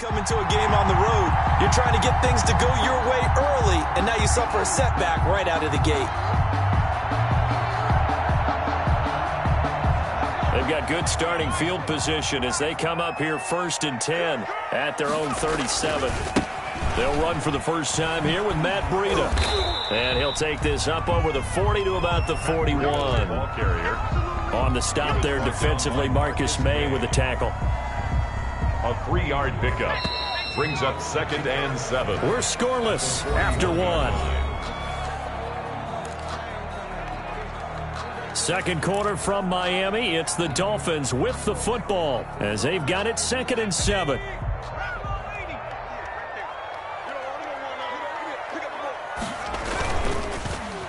come into a game on the road, you're trying to get things to go your way early, and now you suffer a setback right out of the gate. They've got good starting field position as they come up here 1st and 10 at their own 37. They'll run for the first time here with Matt Breida. And he'll take this up over the 40 to about the 41. On the stop there defensively, Marcus May with the tackle. A 3-yard pickup brings up 2nd and 7. We're scoreless after 1. Second quarter from Miami. It's the Dolphins with the football as they've got it 2nd and 7.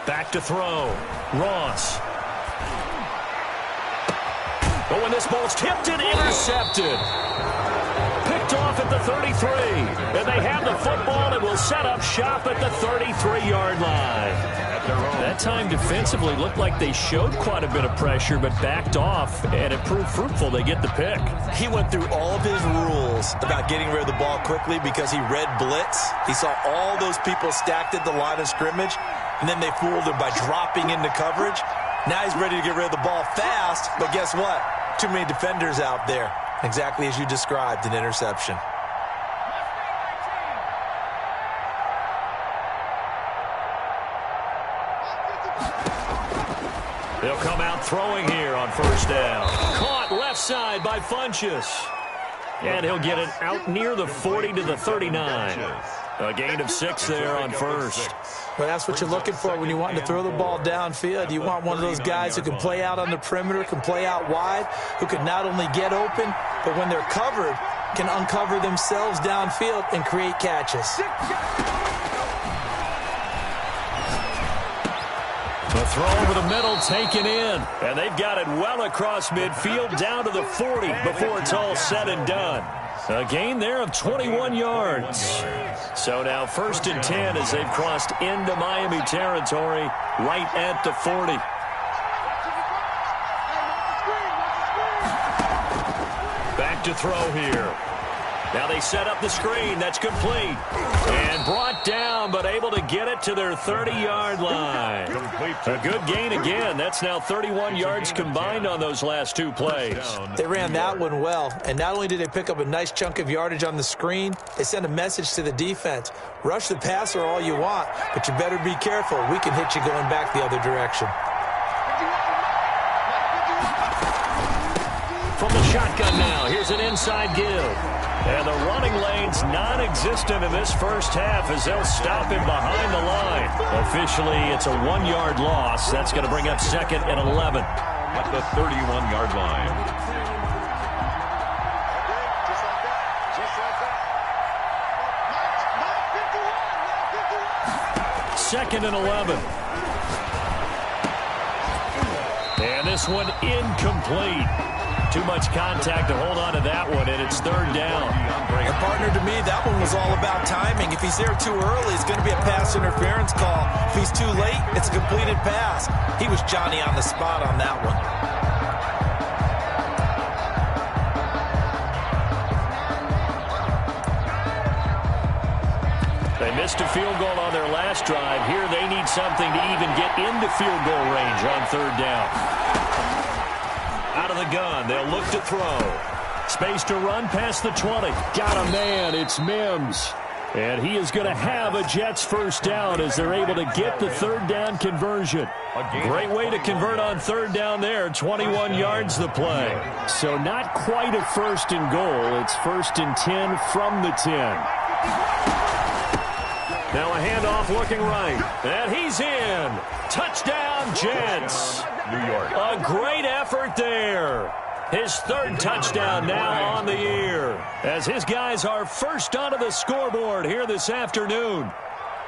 Back to throw. Ross. But when this ball's tipped and intercepted. Picked off at the 33. And they have the football and will set up shop at the 33-yard line. That time defensively looked like they showed quite a bit of pressure but backed off, and it proved fruitful. They get the pick. He went through all of his rules about getting rid of the ball quickly because he read blitz. He saw all those people stacked at the line of scrimmage, and then they fooled him by dropping into coverage. Now he's ready to get rid of the ball fast, but guess what? Too many defenders out there. Exactly as you described, an interception. They'll come out throwing here on 1st down. Caught left side by Funchess. And he'll get it out near the 40 to the 39. A gain of 6 there on 1st. Well, that's what you're looking for when you want to throw the ball downfield. You want one of those guys who can play out on the perimeter, can play out wide, who can not only get open, but when they're covered, can uncover themselves downfield and create catches. The throw over the middle taken in. And they've got it well across midfield down to the 40 before it's all said and done. A gain there of 21 yards. So now 1st and 10 as they've crossed into Miami territory right at the 40. Back to throw here. Now they set up the screen. That's complete. And brought down, but able to get it to their 30-yard line. A good gain again. That's now 31 yards combined on those last 2 plays. They ran that one well. And not only did they pick up a nice chunk of yardage on the screen, they sent a message to the defense. Rush the passer all you want, but you better be careful. We can hit you going back the other direction. From the shotgun now, here's an inside give. And the running lane's non-existent in this first half as they'll stop him behind the line. Officially, it's a 1-yard loss. That's going to bring up 2nd and 11. At the 31-yard line. 2nd and 11. And this one incomplete. Too much contact to hold on to that one, and it's 3rd down. And partner, to me, that one was all about timing. If he's there too early, it's going to be a pass interference call. If he's too late, it's a completed pass. He was Johnny on the spot on that one. They missed a field goal on their last drive. Here they need something to even get into field goal range on 3rd down. Out of the gun, they'll look to throw. Space to run past the 20. Got a man, it's Mims. And he is going to have a Jets first down as they're able to get the 3rd down conversion. Great way to convert on 3rd down there. 21 yards the play. So not quite a 1st and goal. It's 1st and 10 from the 10. Now a handoff looking right. And he's in. Touchdown, Jets. New York. A great effort there. His 3rd touchdown now on the year as his guys are first onto the scoreboard here this afternoon.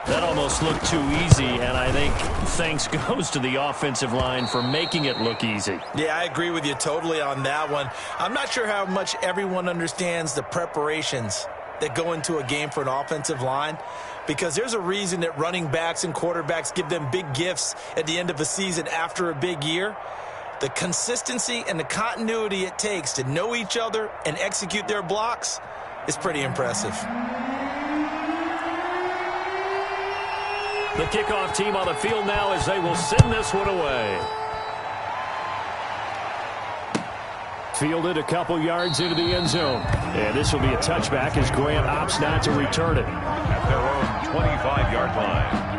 That almost looked too easy, and I think thanks goes to the offensive line for making it look easy. Yeah, I agree with you totally on that one. I'm not sure how much everyone understands the preparations that go into a game for an offensive line, because there's a reason that running backs and quarterbacks give them big gifts at the end of a season after a big year. The consistency and the continuity it takes to know each other and execute their blocks, is pretty impressive. The kickoff team on the field now as they will send this one away. Fielded a couple yards into the end zone. And this will be a touchback as Grant opts not to return it. At their own 25-yard line.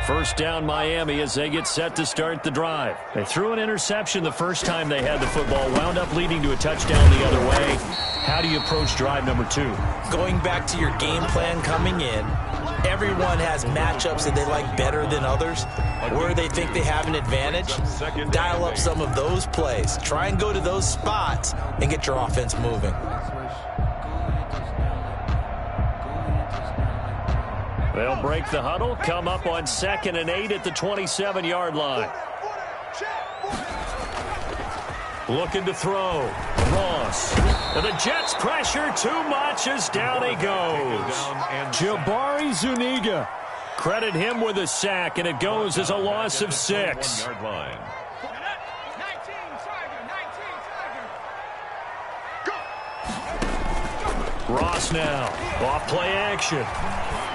First down Miami as they get set to start the drive. They threw an interception the first time they had the football, wound up leading to a touchdown the other way. How do you approach drive number 2? Going back to your game plan coming in, everyone has matchups that they like better than others. Where they think they have an advantage, dial up some of those plays. Try and go to those spots and get your offense moving. They'll break the huddle, come up on 2nd and 8 at the 27-yard line. Looking to throw. Ross. And the Jets pressure too much as down he goes. Jabari Zuniga. Credit him with a sack, and it goes as a loss of 6. Ross now. Off play action.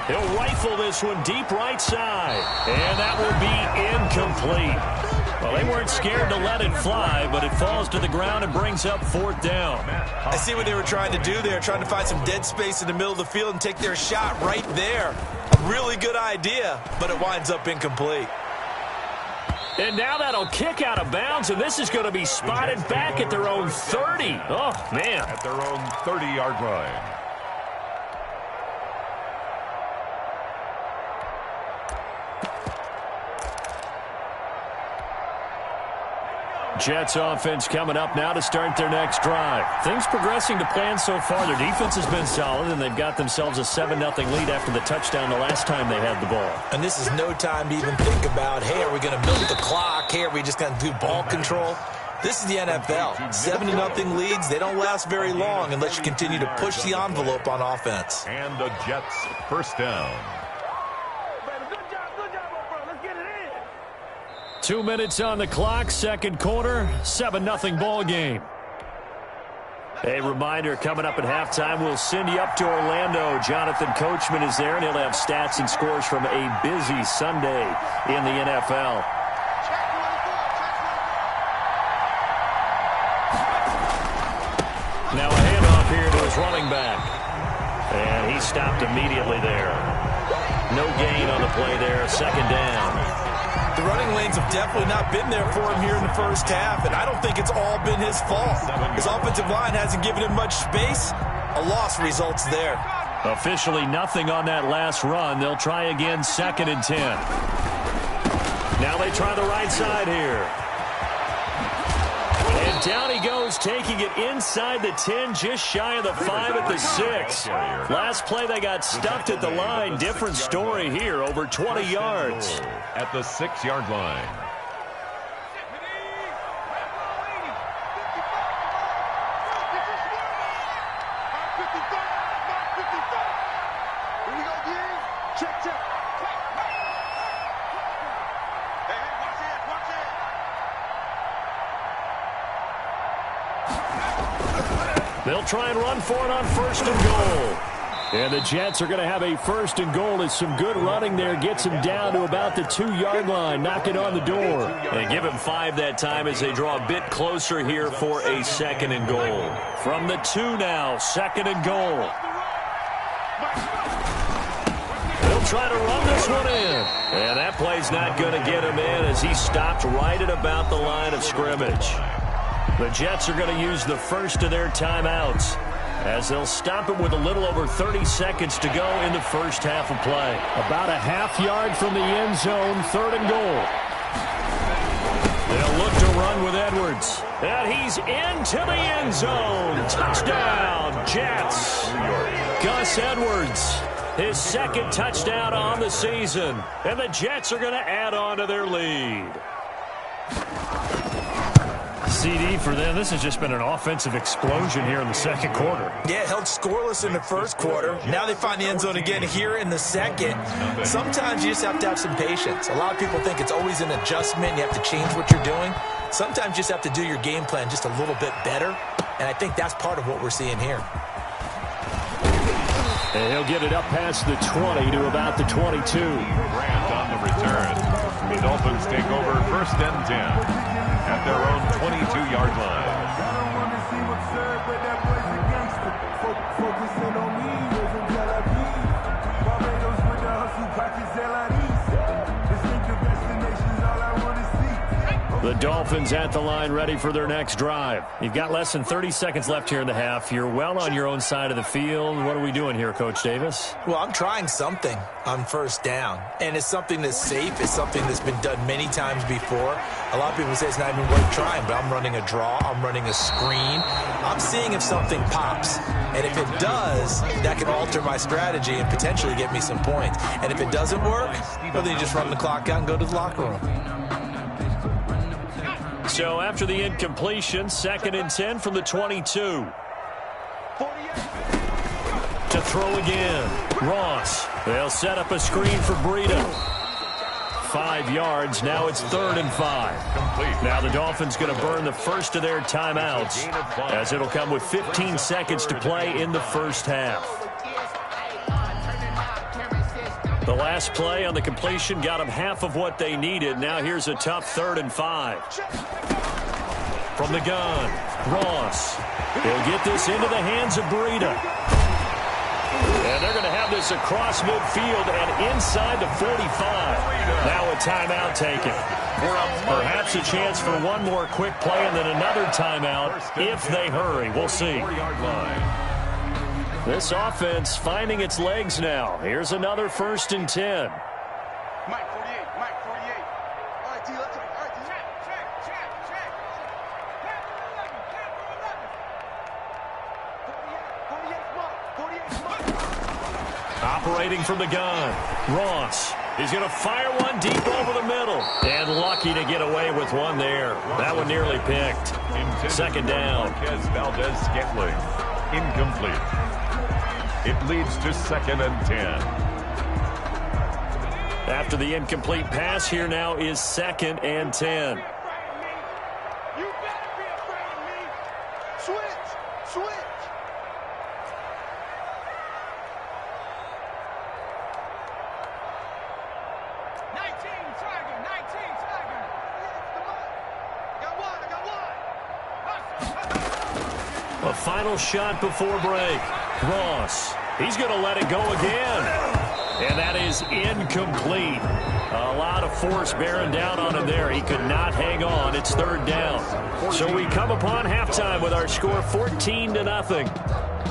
He'll rifle this one deep right side. And that will be incomplete. Well, they weren't scared to let it fly, but it falls to the ground and brings up 4th down. I see what they were trying to do there, trying to find some dead space in the middle of the field and take their shot right there. A really good idea, but it winds up incomplete. And now that'll kick out of bounds, and this is going to be spotted back at their own 30. Oh, man. At their own 30-yard line. Jets offense coming up now to start their next drive. Things progressing to plan so far. Their defense has been solid, and they've got themselves a 7-0 lead after the touchdown the last time they had the ball. And this is no time to even think about, hey, are we going to milk the clock? Hey, are we just going to do ball control? This is the NFL. 7-0 leads, they don't last very long unless you continue to push the envelope on offense. And the Jets first down. 2 minutes on the clock, 2nd quarter, 7-0 ball game. A reminder, coming up at halftime, we'll send you up to Orlando. Jonathan Coachman is there, and he'll have stats and scores from a busy Sunday in the NFL. Now a handoff here to his running back. And he stopped immediately there. No gain on the play there, 2nd down. The running lanes have definitely not been there for him here in the first half, and I don't think it's all been his fault. His offensive line hasn't given him much space. A loss results there. Officially nothing on that last run. They'll try again, 2nd and 10. Now they try the right side here. And down he goes, taking it inside the 10, just shy of the 5 at the 6. Last play they got stuffed at the line. Different story here, over 20 yards. At the 6-yard line. They'll try and run for it on 1st and goal. And the Jets are going to have a 1st and goal as some good running there gets him down to about the 2-yard line, knocking on the door. And give him 5 that time as they draw a bit closer here for a 2nd and goal. From the 2 now, 2nd and goal. They'll try to run this one in. And that play's not going to get him in as he stopped right at about the line of scrimmage. The Jets are going to use the first of their timeouts as they'll stop it with a little over 30 seconds to go in the first half of play. About a half-yard from the end zone, 3rd and goal. They'll look to run with Edwards. And he's into the end zone. Touchdown, Jets. Gus Edwards. His second touchdown on the season. And the Jets are going to add on to their lead. CD for them. This has just been an offensive explosion here in the second quarter. Yeah, held scoreless in the first quarter. Now they find the end zone again here in the second. Sometimes you just have to have some patience. A lot of people think it's always an adjustment. You have to change what you're doing. Sometimes you just have to do your game plan just a little bit better. And I think that's part of what we're seeing here. And he'll get it up past the 20 to about the 22. Grant on the return. The Dolphins take over 1st and 10 at their own 22-yard line. The Dolphins at the line ready for their next drive. You've got less than 30 seconds left here in the half. You're well on your own side of the field. What are we doing here, Coach Davis? Well, I'm trying something on 1st down, and it's something that's safe. It's something that's been done many times before. A lot of people say it's not even worth trying, but I'm running a draw. I'm running a screen. I'm seeing if something pops, and if it does, that can alter my strategy and potentially get me some points. And if it doesn't work, well, then you just run the clock out and go to the locker room. So after the incompletion, 2nd and 10 from the 22. To throw again. Ross. They'll set up a screen for Breida. 5 yards. Now it's 3rd and 5. Complete. Now the Dolphins going to burn the first of their timeouts, as it'll come with 15 seconds to play in the first half. The last play on the completion got them half of what they needed. Now here's a tough 3rd and 5. From the gun, Ross. He'll get this into the hands of Breida. And they're going to have this across midfield and inside the 45. Now a timeout taken. Perhaps a chance for one more quick play and then another timeout if they hurry. We'll see. This offense finding its legs now. Here's another 1st and 10. Mike 48, Mike 48. All right, D, let's go. All right, D. Check. 48 smart. Operating from the gun. Ross. He's going to fire one deep over the middle. And lucky to get away with one there. That one nearly picked. 2nd down. Valdez-Scantling. Incomplete. It leads to 2nd and 10. After the incomplete pass, here now is 2nd and 10. You better be afraid of me. Switch. Tiger. Got one. A final shot before break. Ross. He's going to let it go again. And that is incomplete. A lot of force bearing down on him there. He could not hang on. It's 3rd down. So we come upon halftime with our score 14-0.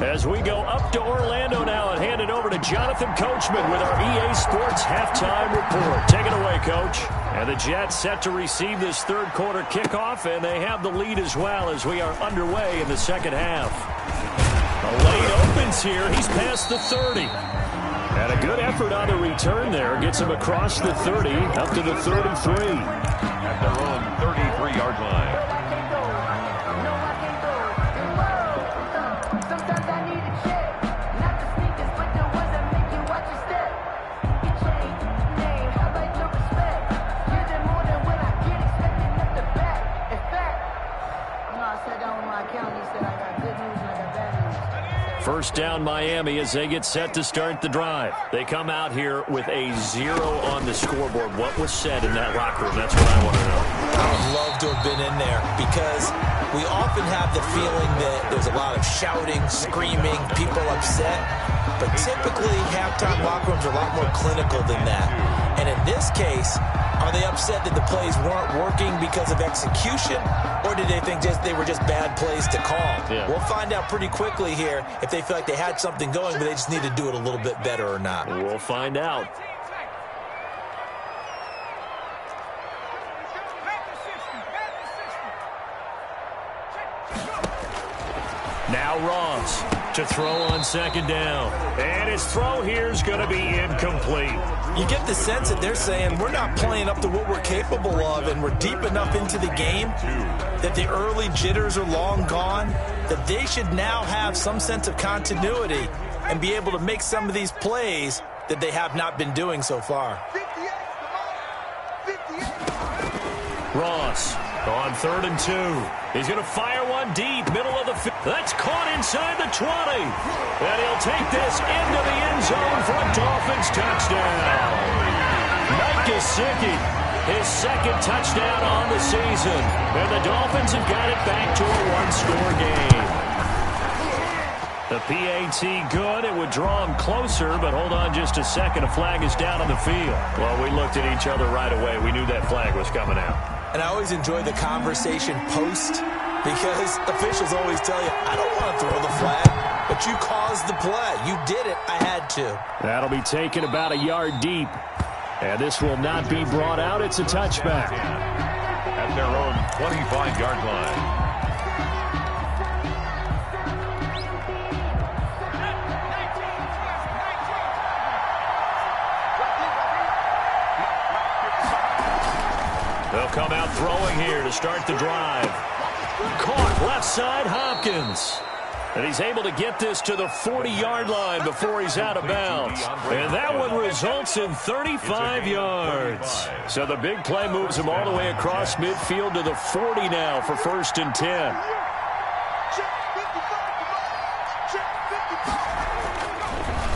As we go up to Orlando now and hand it over to Jonathan Coachman with our EA Sports halftime report. Take it away, Coach. And the Jets set to receive this 3rd quarter kickoff, and they have the lead as well as we are underway in the second half. A late opens here. He's past the 30. And a good effort on the return there. Gets him across the 30 up to the 33. At their own 33-yard line. First down Miami as they get set to start the drive. They come out here with a 0 on the scoreboard. What was said in that locker room? That's what I want to know. I would love to have been in there because we often have the feeling that there's a lot of shouting, screaming, people upset. But typically, halftime locker rooms are a lot more clinical than that. And in this case, are they upset that the plays weren't working because of execution? Or did they think they were just bad plays to call? Yeah. We'll find out pretty quickly here if they feel like they had something going, but they just need to do it a little bit better or not. We'll find out. Now Ross to throw on second down. And his throw here is going to be incomplete. You get the sense that they're saying we're not playing up to what we're capable of, and we're deep enough into the game that the early jitters are long gone, that they should now have some sense of continuity and be able to make some of these plays that they have not been doing so far. 58, 58. Ross on 3rd and 2. He's going to fire one deep, middle of the field. That's caught inside the 20. And he'll take this into the end zone for a Dolphins touchdown. Mike Gesicki, his second touchdown on the season. And the Dolphins have got it back to a one-score game. The PAT good. It would draw him closer, but hold on just a second. A flag is down on the field. Well, we looked at each other right away. We knew that flag was coming out. And I always enjoy the conversation post, because officials always tell you, I don't want to throw the flag, but you caused the play. You did it. I had to. That'll be taken about a yard deep. And this will not be brought out. It's a touchback. At their own 25-yard line. They'll come out throwing here to start the drive. Caught left side, Hopkins. And he's able to get this to the 40-yard line before he's out of bounds. And that one results in 35 yards. So the big play moves him all the way across midfield to the 40 now for 1st and 10.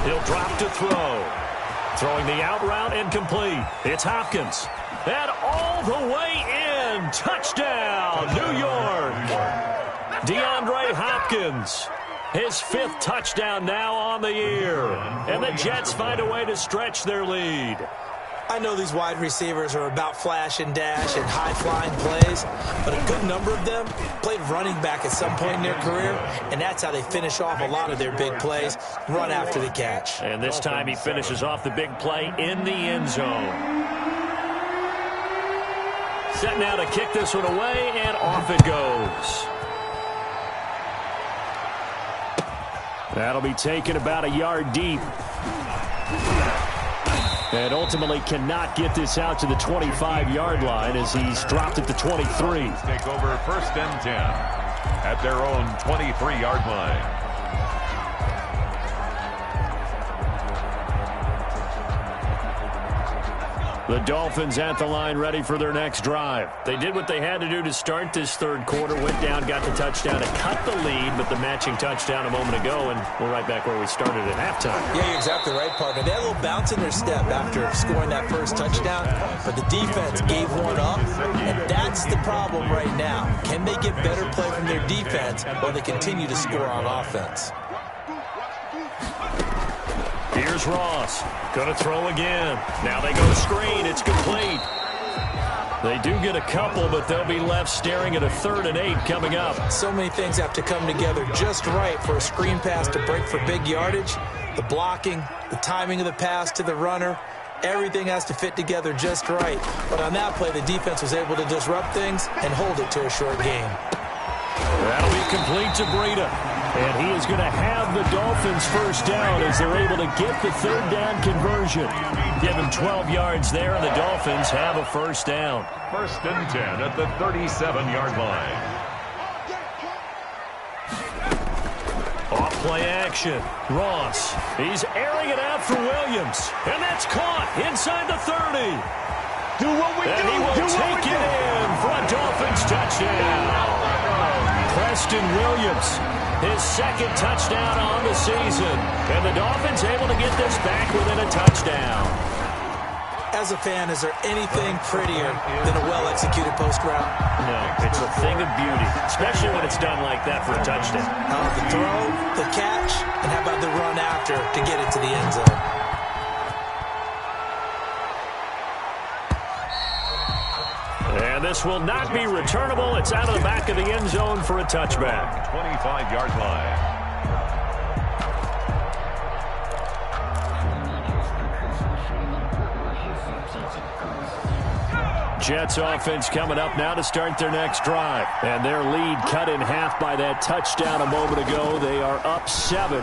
He'll drop to throw. Throwing the out route incomplete. It's Hopkins. And all the way in. Touchdown, New York. DeAndre Hopkins. His 5th touchdown now on the year. And the Jets find a way to stretch their lead. I know these wide receivers are about flash and dash and high-flying plays, but a good number of them played running back at some point in their career, and that's how they finish off a lot of their big plays, run after the catch. And this time he finishes off the big play in the end zone. Set now to kick this one away, and off it goes. That'll be taken about a yard deep. And ultimately cannot get this out to the 25-yard line as he's dropped at the 23. Take over 1st and 10 at their own 23-yard line. The Dolphins at the line ready for their next drive. They did what they had to do to start this 3rd quarter. Went down, got the touchdown to cut the lead, but the matching touchdown a moment ago, and we're right back where we started at halftime. Yeah, you're exactly right, partner. They had a little bounce in their step after scoring that first touchdown, but the defense gave one up, and that's the problem right now. Can they get better play from their defense while they continue to score on offense? Here's Ross. Going to throw again. Now they go screen. It's complete. They do get a couple, but they'll be left staring at a 3rd and 8 coming up. So many things have to come together just right for a screen pass to break for big yardage. The blocking, the timing of the pass to the runner, everything has to fit together just right. But on that play, the defense was able to disrupt things and hold it to a short game. That'll be complete to Breida. And he is going to have the Dolphins 1st down as they're able to get the 3rd down conversion. Give him 12 yards there, and the Dolphins have a 1st down. 1st and 10 at the 37-yard line. Off play action. Ross. He's airing it out for Williams. And that's caught inside the 30. Do what we do. And he will take it in for a Dolphins touchdown. Preston Williams, his 2nd touchdown on the season. And the Dolphins able to get this back within a touchdown. As a fan, is there anything prettier than a well-executed post route? No, it's a thing of beauty, especially when it's done like that for a touchdown. The throw, the catch, and how about the run after to get it to the end zone? And this will not be returnable. It's out of the back of the end zone for a touchback. 25-yard line. Jets offense coming up now to start their next drive. And their lead cut in half by that touchdown a moment ago. They are up 7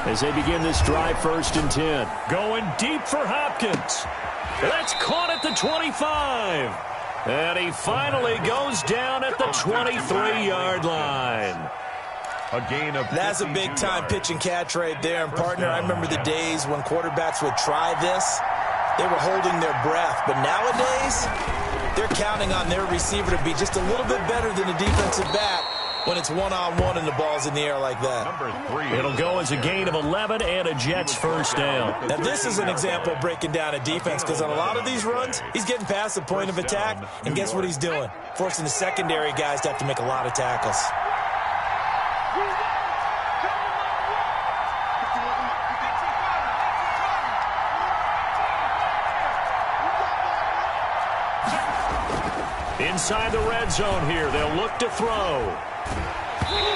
as they begin this drive 1st and 10. Going deep for Hopkins. That's caught at the 25. And he finally goes down at the 23-yard line. A gain of That's a big-time pitch and catch right there. And, partner, I remember the days when quarterbacks would try this. They were holding their breath. But nowadays, they're counting on their receiver to be just a little bit better than a defensive back when it's one-on-one and the ball's in the air like that. Number 3. It'll go as a gain of 11 and a Jets first down. Now, this is an example of breaking down a defense because on a lot of these runs, he's getting past the point of attack, and guess what he's doing? Forcing the secondary guys to have to make a lot of tackles. Inside the red zone here, they'll look to throw.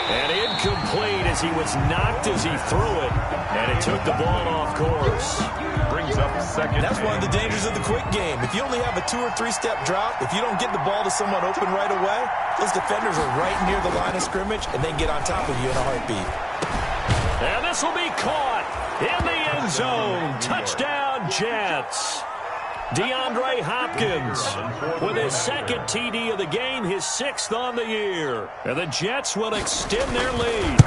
And incomplete as he was knocked as he threw it. And it took the ball off course. Brings up second. That's one of the dangers of the quick game. If you only have a 2- or 3-step drop, if you don't get the ball to someone open right away, those defenders are right near the line of scrimmage, and they get on top of you in a heartbeat. And this will be caught in the end zone. Touchdown, Jets. DeAndre Hopkins with his second TD of the game, his 6th on the year. And the Jets will extend their lead.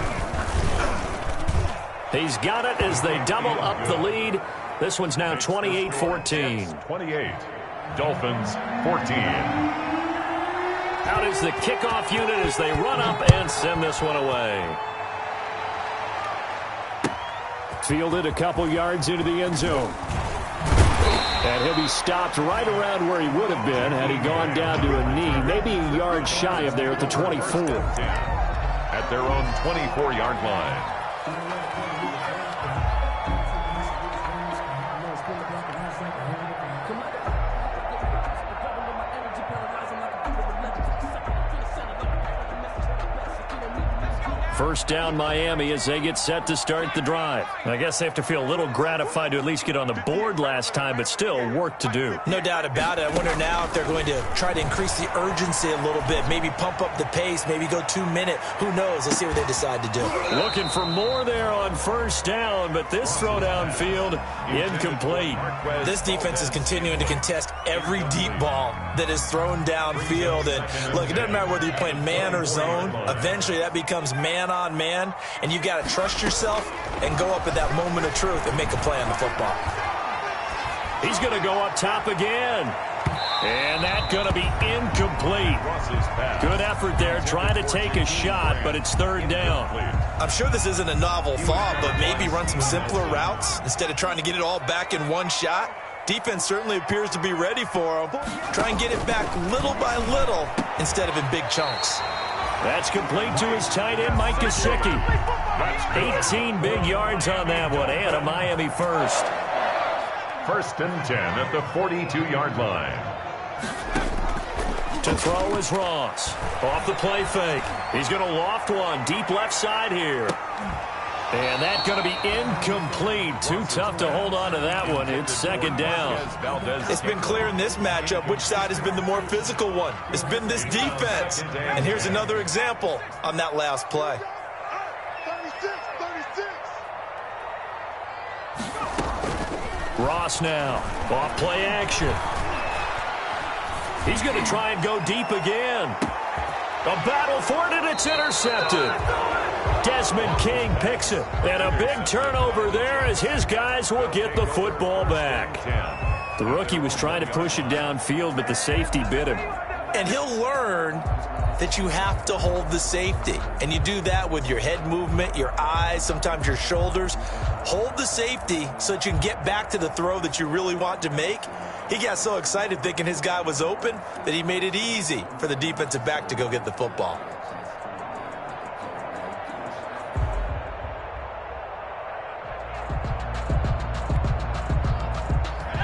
He's got it as they double up the lead. This one's now 28-14. 28. Dolphins 14. Out is the kickoff unit as they run up and send this one away. Fielded a couple yards into the end zone. And he'll be stopped right around where he would have been had he gone down to a knee, maybe a yard shy of there at the 24. At their own 24-yard line. First down Miami as they get set to start the drive. I guess they have to feel a little gratified to at least get on the board last time, but still work to do. No doubt about it. I wonder now if they're going to try to increase the urgency a little bit, maybe pump up the pace, maybe go 2-minute. Who knows? Let's see what they decide to do. Looking for more there on first down, but this throw downfield incomplete. This defense is continuing to contest every deep ball that is thrown downfield. And look, it doesn't matter whether you're playing man or zone. Eventually that becomes man on man, and you got to trust yourself and go up at that moment of truth and make a play on the football. He's going to go up top again. And that's going to be incomplete. Good effort there, trying to take a shot, but it's third down. I'm sure this isn't a novel thought, but maybe run some simpler routes instead of trying to get it all back in one shot. Defense certainly appears to be ready for him. Try and get it back little by little instead of in big chunks. That's complete to his tight end, Mike Gesicki. 18 big yards on that one, and a Miami first. First and 10 at the 42-yard line. To throw is Ross. Off the play fake. He's going to loft one deep left side here. And that's going to be incomplete. Too tough to hold on to that one. It's second down. It's been clear in this matchup which side has been the more physical one. It's been this defense. And here's another example on that last play. 36. Ross now. Off play action. He's going to try and go deep again. A battle for it, and it's intercepted. Desmond King picks it. And a big turnover there as his guys will get the football back. The rookie was trying to push it downfield, but the safety bit him. And he'll learn that you have to hold the safety. And you do that with your head movement, your eyes, sometimes your shoulders. Hold the safety so that you can get back to the throw that you really want to make. He got so excited thinking his guy was open that he made it easy for the defensive back to go get the football.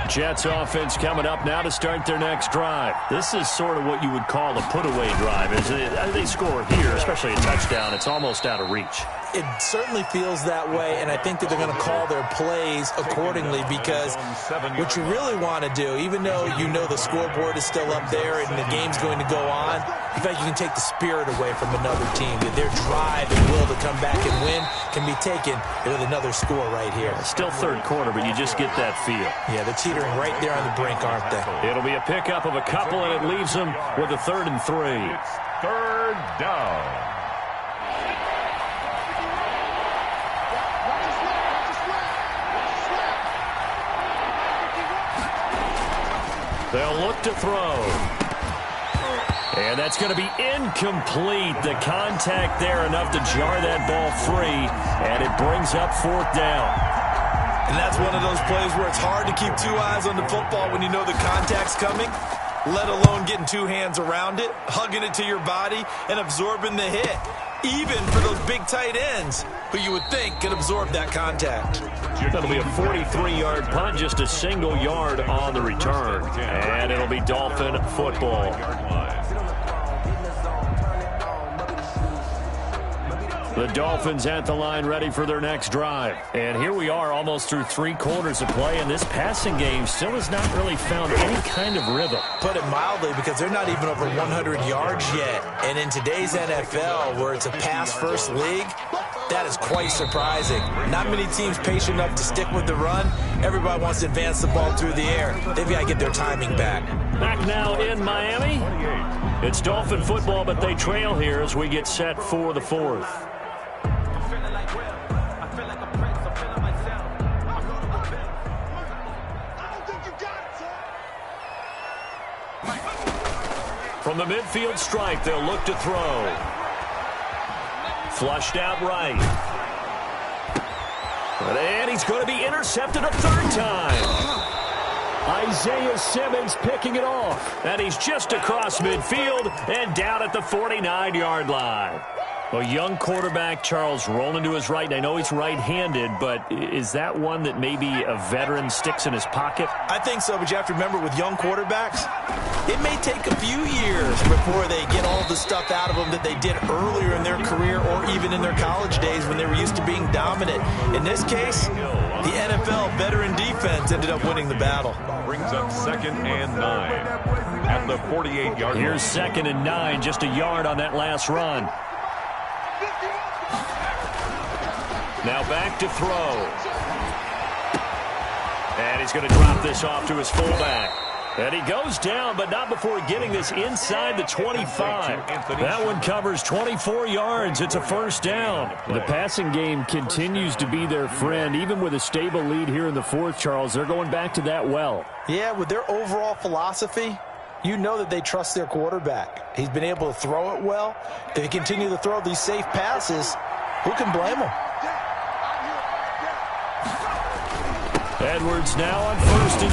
Jets offense coming up now to start their next drive. This is sort of what you would call a put-away drive. As they score here, especially a touchdown, it's almost out of reach. It certainly feels that way, and I think that they're going to call their plays accordingly, because what you really want to do, even though you know the scoreboard is still up there and the game's going to go on, in fact, you can take the spirit away from another team. Their drive and will to come back and win can be taken with another score right here. Still third quarter, but you just get that feel. Yeah, they're teetering right there on the brink, aren't they? It'll be a pickup of a couple, and it leaves them with a 3rd and 3. It's third down. They'll look to throw. And that's going to be incomplete. The contact there enough to jar that ball free, and it brings up 4th down. And that's one of those plays where it's hard to keep 2 eyes on the football when you know the contact's coming, let alone getting 2 hands around it, hugging it to your body, and absorbing the hit. Even for those big tight ends, who you would think could absorb that contact. That'll be a 43-yard punt, just a single yard on the return. And it'll be Dolphin football. The Dolphins at the line, ready for their next drive. And here we are, almost through 3 quarters of play, and this passing game still has not really found any kind of rhythm. Put it mildly, because they're not even over 100 yards yet. And in today's NFL, where it's a pass-first league, that is quite surprising. Not many teams patient enough to stick with the run. Everybody wants to advance the ball through the air. They've got to get their timing back. Back now in Miami. It's Dolphin football, but they trail here as we get set for the 4th. From the midfield stripe, they'll look to throw. Flushed out right. And he's going to be intercepted a 3rd time. Isaiah Simmons picking it off. And he's just across midfield and down at the 49-yard line. A young quarterback, Charles, rolling to his right. And I know he's right-handed, but is that one that maybe a veteran sticks in his pocket? I think so, but you have to remember, with young quarterbacks, it may take a few years before they get all the stuff out of them that they did earlier in their career or even in their college days when they were used to being dominant. In this case, the NFL veteran defense ended up winning the battle. Brings up 2nd and 9 at the 48-yard line. Here's 2nd and 9, just a yard on that last run. Now back to throw. And he's going to drop this off to his fullback. And he goes down, but not before getting this inside the 25. That one covers 24 yards. It's a 1st down. The passing game continues to be their friend. Even with a stable lead here in the 4th, Charles, they're going back to that well. Yeah, with their overall philosophy, you know that they trust their quarterback. He's been able to throw it well. If they continue to throw these safe passes, who can blame them? Edwards now on 1st and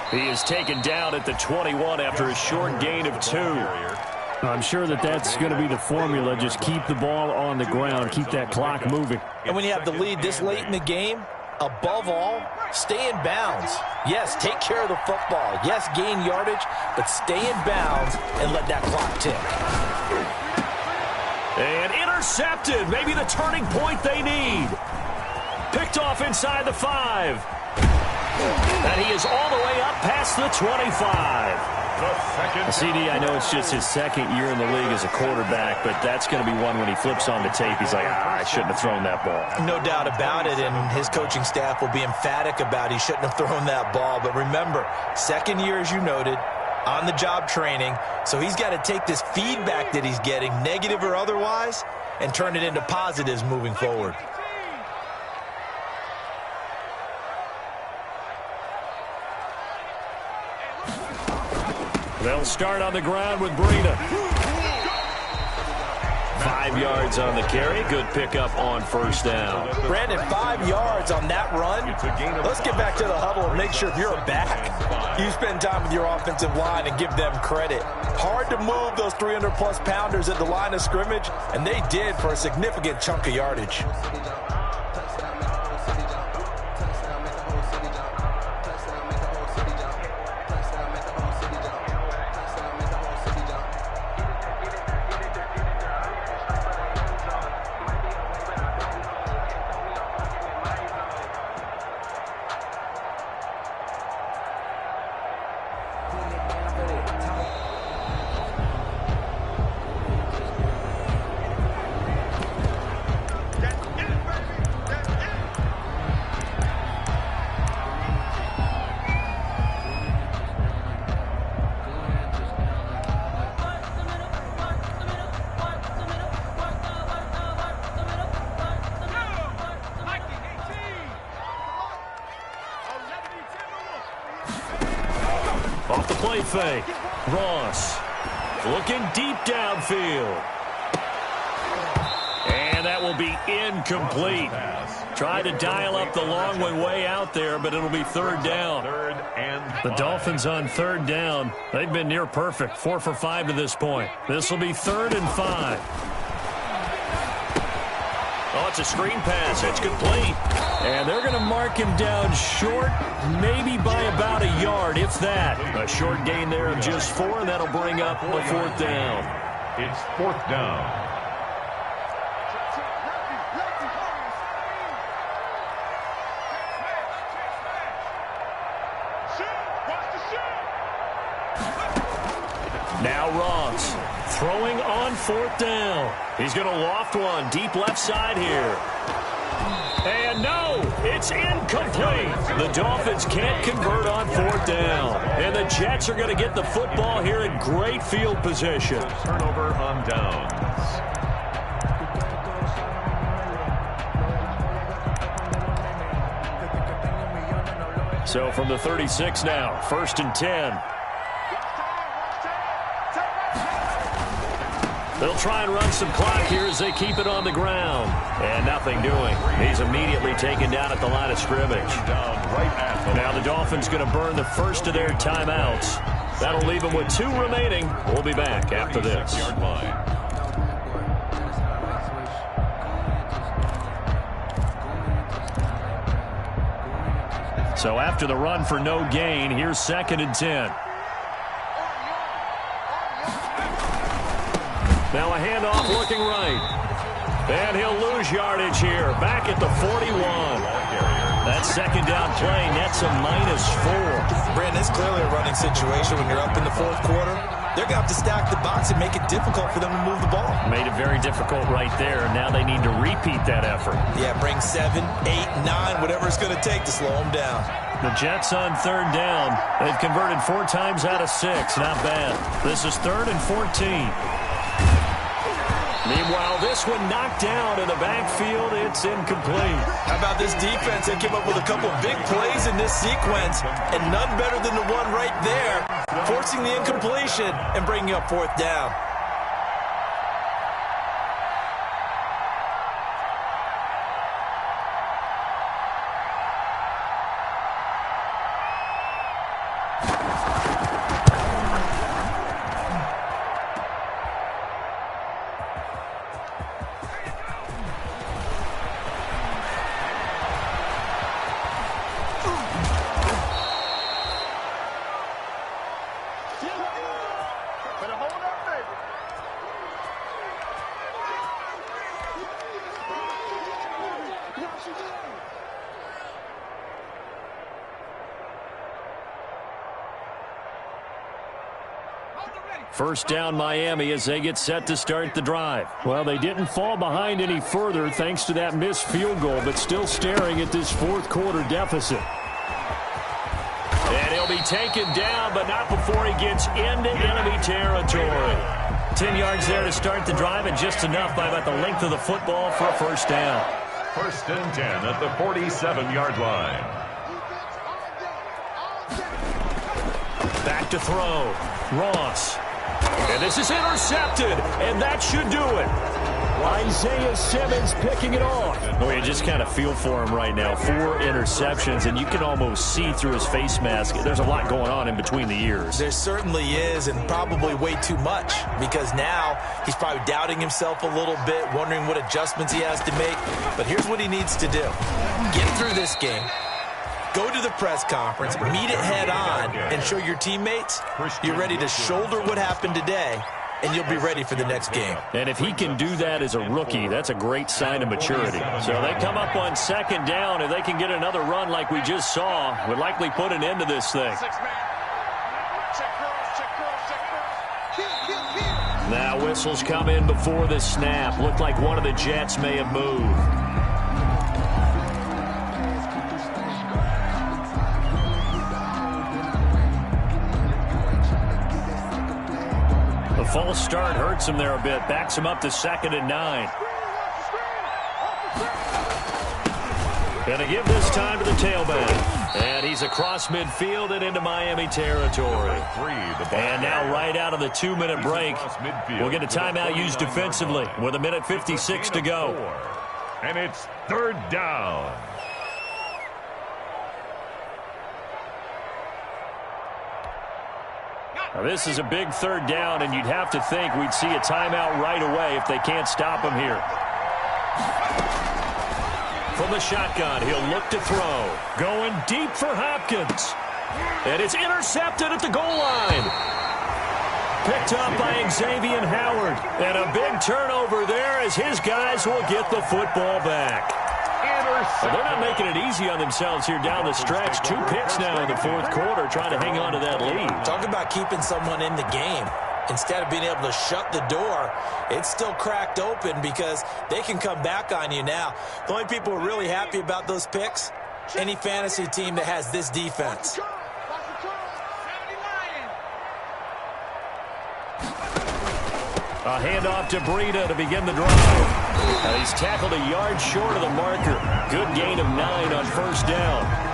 10. He is taken down at the 21 after a short gain of 2. I'm sure that that's going to be the formula. Just keep the ball on the ground. Keep that clock moving. And when you have the lead this late in the game, above all, stay in bounds. Yes, take care of the football. Yes, gain yardage, but stay in bounds and let that clock tick. And intercepted. Maybe the turning point they need. Picked off inside the 5. And he is all the way up past the 25. CD, I know it's just his 2nd year in the league as a quarterback, but that's going to be one when he flips on the tape, he's like, I shouldn't have thrown that ball. No doubt about it, and his coaching staff will be emphatic about he shouldn't have thrown that ball. But remember, 2nd year, as you noted, on-the-job training, so he's got to take this feedback that he's getting, negative or otherwise, and turn it into positives moving forward. They'll start on the ground with Breida. 5 yards on the carry. Good pickup on 1st down. Brandon, 5 yards on that run. Let's get back to the huddle and make sure if you're a back, you spend time with your offensive line and give them credit. Hard to move those 300-plus pounders at the line of scrimmage, and they did for a significant chunk of yardage. play fake. Ross looking deep downfield. And that will be incomplete. Tried to dial up the long way out there, but it'll be third down. The Dolphins on third down. They've been near perfect. 4 for 5 to this point. This will be 3rd and 5. Oh, it's a screen pass. It's complete. And they're going to mark him down short, maybe by about a yard, if that. A short gain there of just 4, and that'll bring up a 4th down. It's 4th down. Now Ross throwing on 4th down. He's going to loft one deep left side here. And no, it's incomplete. The Dolphins can't convert on 4th down. And the Jets are going to get the football here in great field position. Turnover on downs. So from the 36 now, 1st and 10. They'll try and run some clock here as they keep it on the ground. And nothing doing. He's immediately taken down at the line of scrimmage. Now the Dolphins going to burn the first of their timeouts. That'll leave them with 2 remaining. We'll be back after this. So after the run for no gain, here's 2nd and 10. Now a handoff looking right. And he'll lose yardage here. Back at the 41. That 2nd down play nets a -4. Brandon, it's clearly a running situation when you're up in the 4th quarter. They're going to have to stack the box and make it difficult for them to move the ball. Made it very difficult right there. Now they need to repeat that effort. Yeah, bring 7, 8, 9, whatever it's going to take to slow them down. The Jets on 3rd down. They've converted 4 times out of 6. Not bad. This is 3rd and 14. Meanwhile, this one knocked down in the backfield. It's incomplete. How about this defense? They came up with a couple big plays in this sequence, and none better than the one right there, forcing the incompletion and bringing up 4th down. First down Miami as they get set to start the drive. Well, they didn't fall behind any further thanks to that missed field goal, but still staring at this 4th quarter deficit. And he'll be taken down, but not before he gets into enemy territory. 10 yards there to start the drive, and just enough by about the length of the football for a 1st down. 1st and 10 at the 47-yard line. Back to throw. Ross. And this is intercepted, and that should do it. Isaiah Simmons picking it off. Well, you just kind of feel for him right now. 4 interceptions, and you can almost see through his face mask. There's a lot going on in between the ears. There certainly is, and probably way too much, because now he's probably doubting himself a little bit, wondering what adjustments he has to make. But here's what he needs to do. Get through this game. Go to the press conference, meet it head on, and show your teammates you're ready to shoulder what happened today, and you'll be ready for the next game. And if he can do that as a rookie, that's a great sign of maturity. So they come up on 2nd down. If they can get another run like we just saw, would likely put an end to this thing. Now whistles come in before the snap. Looked like one of the Jets may have moved. The false start hurts him there a bit. Backs him up to 2nd and 9. And to give this time to the tailback. And he's across midfield and into Miami territory. And now right out of the 2-minute break, we'll get a timeout used defensively with 1:56 to go. And it's third down. Now this is a big third down, and you'd have to think we'd see a timeout right away if they can't stop him here. From the shotgun, he'll look to throw. Going deep for Hopkins. And it's intercepted at the goal line. Picked up by Xavier Howard. And a big turnover there as his guys will get the football back. Well, they're not making it easy on themselves here down the stretch. 2 picks now in the fourth quarter trying to hang on to that lead. Talk about keeping someone in the game. Instead of being able to shut the door, it's still cracked open because they can come back on you now. The only people who are really happy about those picks, any fantasy team that has this defense. A handoff to Breida to begin the drive. He's tackled a yard short of the marker. Good gain of 9 on first down.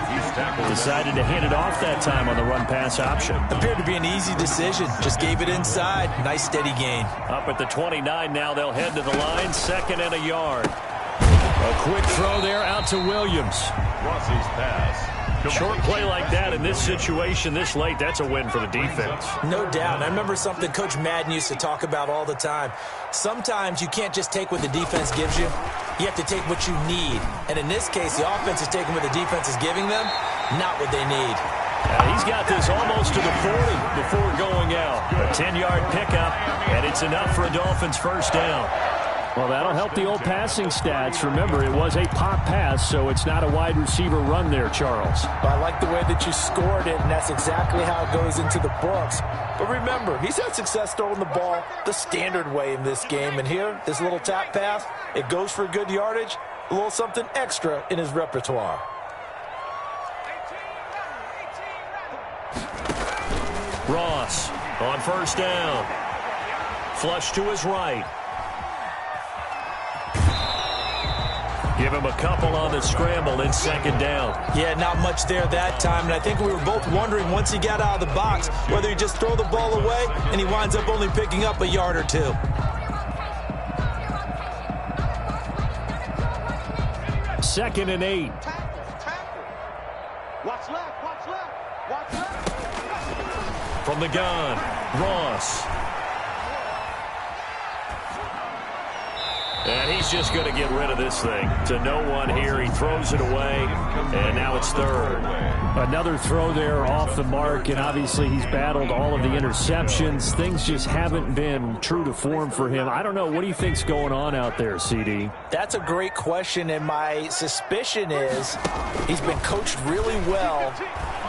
Decided to hand it off that time on the run-pass option. Appeared to be an easy decision. Just gave it inside. Nice steady gain. Up at the 29 now. They'll head to the line. 2nd and a yard. A quick throw there out to Williams. Ross's pass. Short play like that in this situation this late, that's a win for the defense. No doubt. And I remember something Coach Madden used to talk about all the time. Sometimes you can't just take what the defense gives you. You have to take what you need. And in this case, the offense is taking what the defense is giving them, not what they need. He's got this almost to the 40 before going out. A 10-yard pickup, and it's enough for a Dolphins first down. Well, that'll help the old passing stats. Remember, it was a pop pass, so it's not a wide receiver run there, Charles. I like the way that you scored it, and that's exactly how it goes into the books. But remember, he's had success throwing the ball the standard way in this game. And here, this little tap pass, it goes for good yardage, a little something extra in his repertoire. Ross on first down. Flush to his right. Give him a couple on the scramble in 2nd down. Yeah, not much there that time. And I think we were both wondering once he got out of the box whether he just throw the ball away and he winds up only picking up a yard or 2. 2nd and 8. Watch left, watch left, watch left. From the gun, Ross. And he's just going to get rid of this thing. To no one here. He throws it away, and now it's 3rd. Another throw there off the mark, and obviously he's battled all of the interceptions. Things just haven't been true to form for him. I don't know. What do you think's going on out there, CD? That's a great question, and my suspicion is he's been coached really well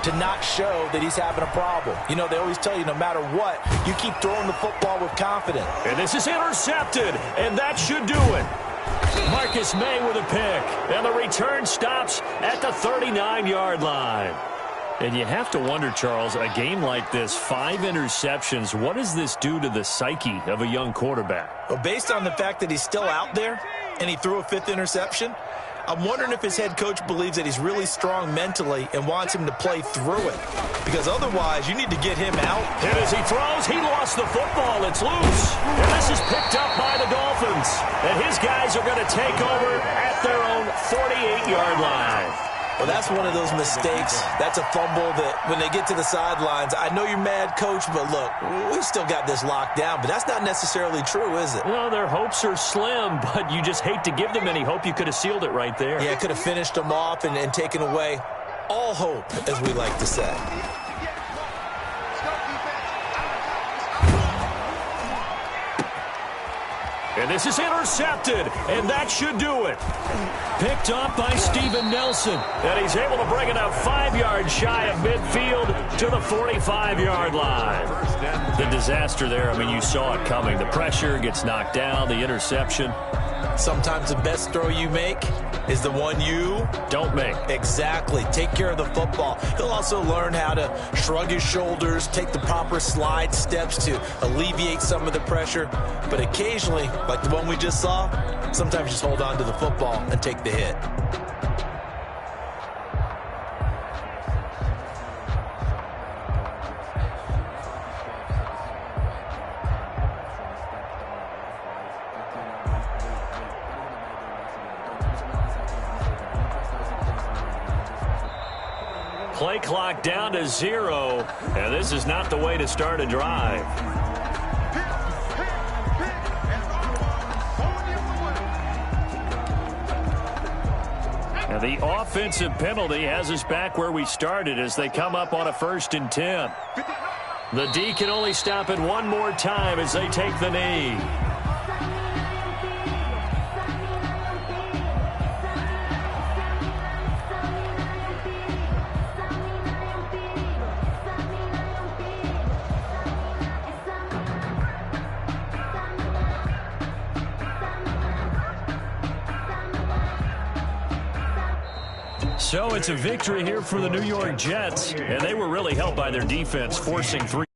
to not show that he's having a problem. You know, they always tell you no matter what, you keep throwing the football with confidence. And this is intercepted, and that should do it. Marcus May with a pick, and the return stops at the 39-yard line. And you have to wonder, Charles, a game like this, 5 interceptions, what does this do to the psyche of a young quarterback? Well, based on the fact that he's still out there and he threw a 5th interception, I'm wondering if his head coach believes that he's really strong mentally and wants him to play through it. Because otherwise, you need to get him out. And as he throws, he lost the football. It's loose. And this is picked up by the Dolphins. And his guys are going to take over at their own 48-yard line. Well, that's one of those mistakes. That's a fumble that when they get to the sidelines, I know you're mad, Coach, but look, we still got this locked down. But that's not necessarily true, is it? Well, their hopes are slim, but you just hate to give them any hope. You could have sealed it right there. Yeah, could have finished them off and taken away all hope, as we like to say. And this is intercepted, and that should do it. Picked up by Steven Nelson, and he's able to bring it up 5 yards shy of midfield to the 45-yard line. The disaster there, I mean, you saw it coming. The pressure gets knocked down, the interception. Sometimes the best throw you make is the one you don't make. Exactly. Take care of the football. He'll also learn how to shrug his shoulders, take the proper slide steps to alleviate some of the pressure. But occasionally, like the one we just saw, sometimes just hold on to the football and take the hit. Play clock down to 0, and this is not the way to start a drive. And the offensive penalty has us back where we started as they come up on a 1st and 10. The D can only stop it one more time as they take the knee. So it's a victory here for the New York Jets, and they were really helped by their defense, forcing 3.